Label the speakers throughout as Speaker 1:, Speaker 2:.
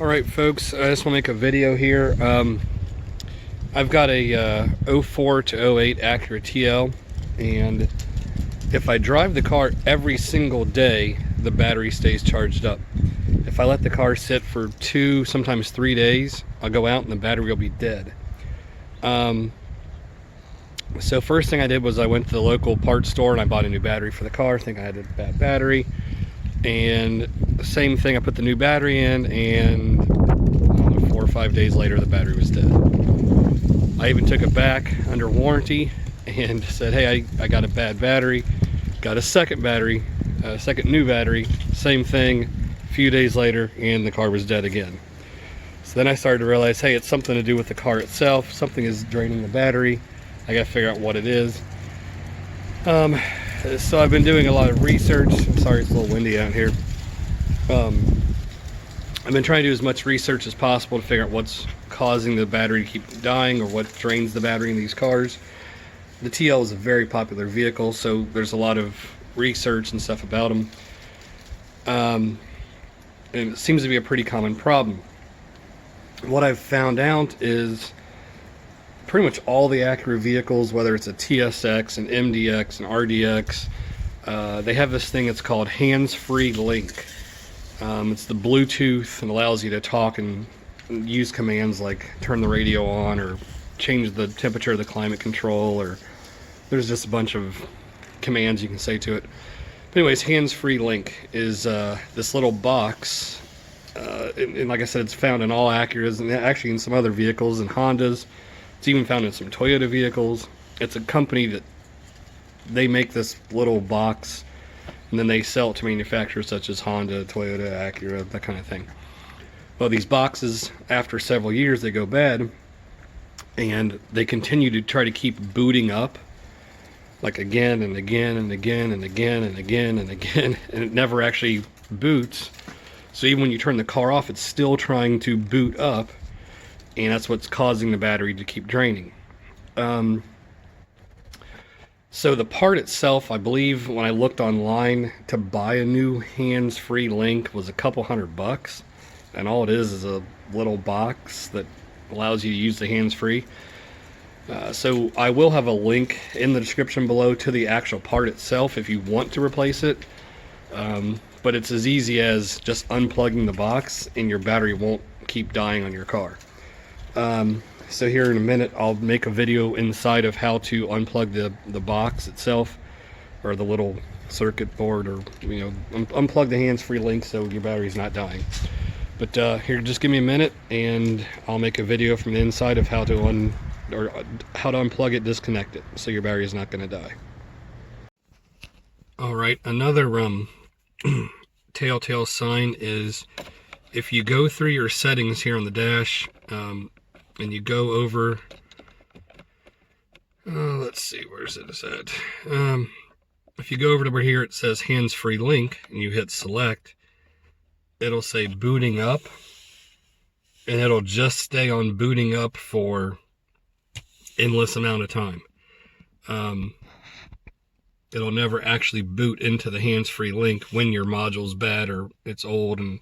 Speaker 1: Alright folks, I just want to make a video here. I've got a 04 to 08 Acura TL, and if I drive the car every single day, the battery stays charged up. If I let the car sit for 2, sometimes 3 days, I'll go out and the battery will be dead. So first thing I did was I went to the local parts store and I bought a new battery for the car. I think I had a bad battery. And the same thing, I put the new battery in, and I don't know, 4 or 5 days later the battery was dead. I even took it back under warranty and said, hey, I got a bad battery. Got a second battery, a second new battery, same thing, a few days later, and the car was dead again. So then I started to realize, hey, it's something to do with the car itself. Something is draining the battery. I gotta figure out what it is. So I've been doing a lot of research. I'm sorry it's a little windy out here. I've been trying to do as much research as possible to figure out what's causing the battery to keep dying, or what drains the battery in these cars. The TL is a very popular vehicle, so there's a lot of research and stuff about them. And it seems to be a pretty common problem. What I've found out is pretty much all the Acura vehicles, whether it's a TSX, an MDX, an RDX, they have this thing that's called hands-free link. It's the Bluetooth and allows you to talk and use commands like turn the radio on or change the temperature of the climate control, or there's just a bunch of commands you can say to it. But anyways, hands-free link is this little box, and like I said, it's found in all Acuras and actually in some other vehicles and Hondas. It's even found in some Toyota vehicles. It's a company that they make this little box and then they sell it to manufacturers such as Honda, Toyota, Acura, that kind of thing. Well, these boxes, after several years, they go bad and they continue to try to keep booting up, like again and again and again and again and again and again, and it never actually boots. So even when you turn the car off, it's still trying to boot up, and that's what's causing the battery to keep draining. So the part itself, I believe when I looked online to buy a new hands-free link, was a couple $100, and all it is a little box that allows you to use the hands-free. So I will have a link in the description below to the actual part itself if you want to replace it. But it's as easy as just unplugging the box and your battery won't keep dying on your car. So here in a minute I'll make a video inside of how to unplug the box itself, or the little circuit board, or unplug the hands-free link so your battery's not dying. But here, just give me a minute and I'll make a video from the inside of how to unplug it, disconnect it, so your battery is not going to die. Alright, another telltale sign is if you go through your settings here on the dash, and you go over, let's see, where's it at? If you go over to where here it says hands-free link and you hit select, it'll say booting up, and it'll just stay on booting up for endless amount of time. It'll never actually boot into the hands-free link when your module's bad or it's old and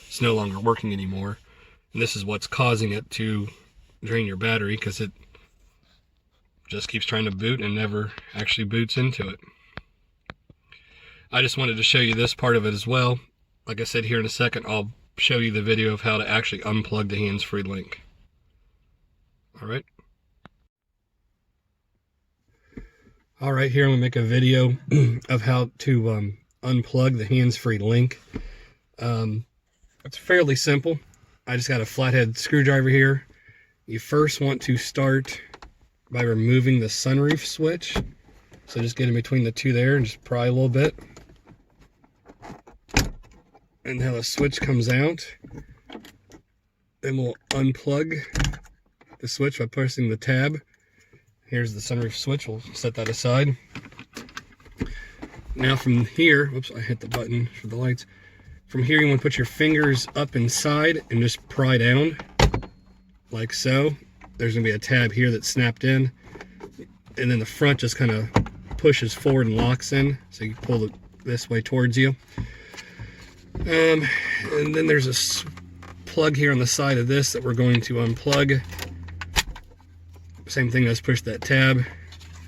Speaker 1: it's no longer working anymore. And this is what's causing it to drain your battery, because it just keeps trying to boot and never actually boots into it. I just wanted to show you this part of it as well. Like I said, here in a second I'll show you the video of how to actually unplug the hands-free link. Alright. Alright, here I'm going to make a video of how to unplug the hands-free link. It's fairly simple. I just got a flathead screwdriver here. You first want to start by removing the sunroof switch. So just get in between the two there and just pry a little bit. And how the switch comes out. Then we'll unplug the switch by pressing the tab. Here's the sunroof switch. We'll set that aside. Now from here, whoops, I hit the button for the lights. From here you want to put your fingers up inside and just pry down, like so. There's going to be a tab here that's snapped in, and then the front just kind of pushes forward and locks in, so you pull it this way towards you. And then there's a plug here on the side of this that we're going to unplug. Same thing, let's push that tab.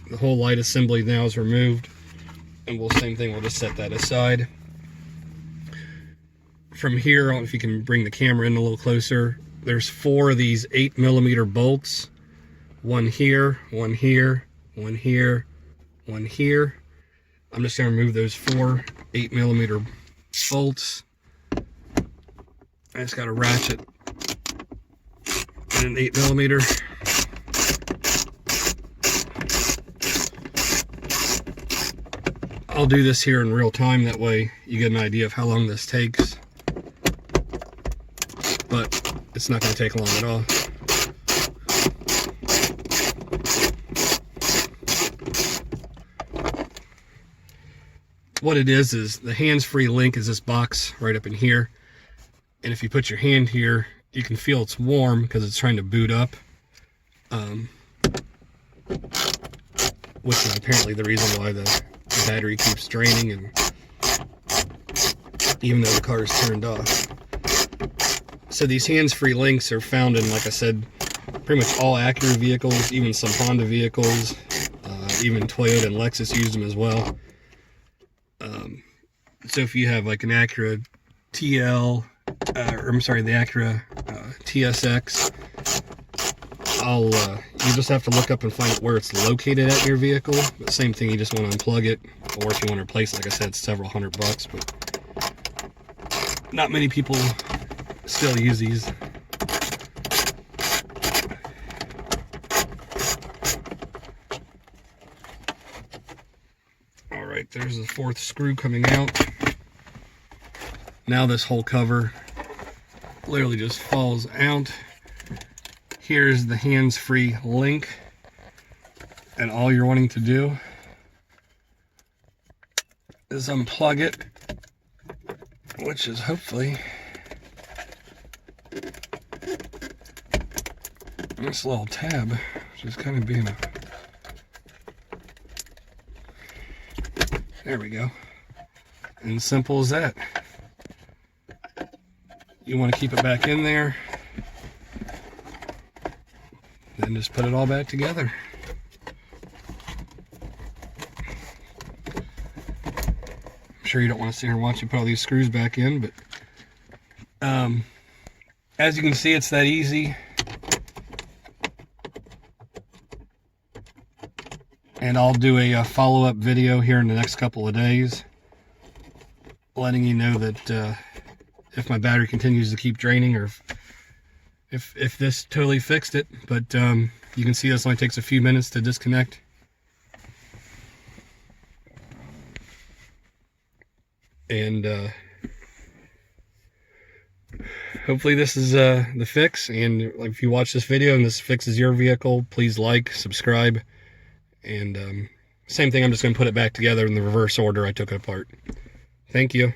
Speaker 1: The whole light assembly now is removed. And same thing, we'll just set that aside. From here, I don't know if you can bring the camera in a little closer. There's 4 of these 8mm bolts. One here, one here, one here, one here. I'm just going to remove those 4 8mm bolts. I just got a ratchet and an 8mm. I'll do this here in real time, that way you get an idea of how long this takes. But it's not going to take long at all. What it is the hands-free link is this box right up in here. And if you put your hand here, you can feel it's warm because it's trying to boot up. Which is apparently the reason why the battery keeps draining, and even though the car is turned off. So these hands-free links are found in, like I said, pretty much all Acura vehicles, even some Honda vehicles, even Toyota and Lexus use them as well. So if you have like an Acura TL, or I'm sorry, the Acura TSX, you just have to look up and find out where it's located at your vehicle. But same thing, you just want to unplug it, or if you want to replace it, like I said, it's several $100, but not many people still use these. Alright, there's the 4th screw coming out. Now this whole cover literally just falls out. Here's the hands-free link, and all you're wanting to do is unplug it, which is hopefully this little tab, which is kind of being a... There we go. And simple as that. You want to keep it back in there, then just put it all back together. I'm sure you don't want to sit here and watch you put all these screws back in, but as you can see, it's that easy. And I'll do a follow-up video here in the next couple of days, letting you know that if my battery continues to keep draining, or if this totally fixed it. But you can see this only takes a few minutes to disconnect. And hopefully this is the fix. And if you watch this video and this fixes your vehicle, please like, subscribe. And same thing, I'm just going to put it back together in the reverse order I took it apart. Thank you.